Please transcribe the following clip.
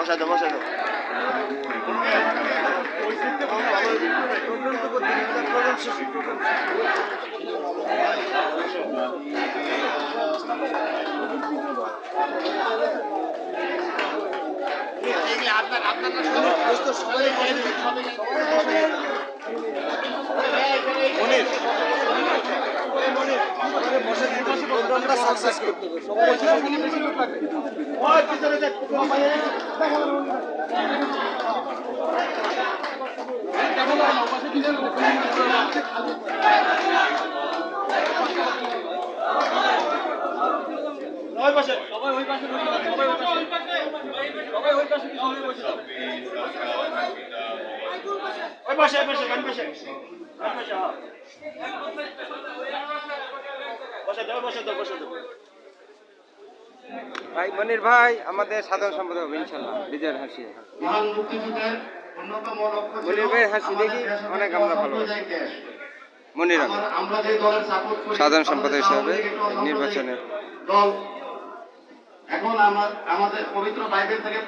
বসাই দাও বসাই দাও ভাই মনির ভাই আমাদের সাধারণ সম্পাদক হবে ইনশাল্লাহ বিজয়ের হাসি। মনির ভাইয়ের হাসি দেখি অনেক আমরা ভালোবাসি। মনির সাধারণ সম্পাদক হিসাবে নির্বাচনে দল এখন আমাদের পবিত্র বাইবেল থেকে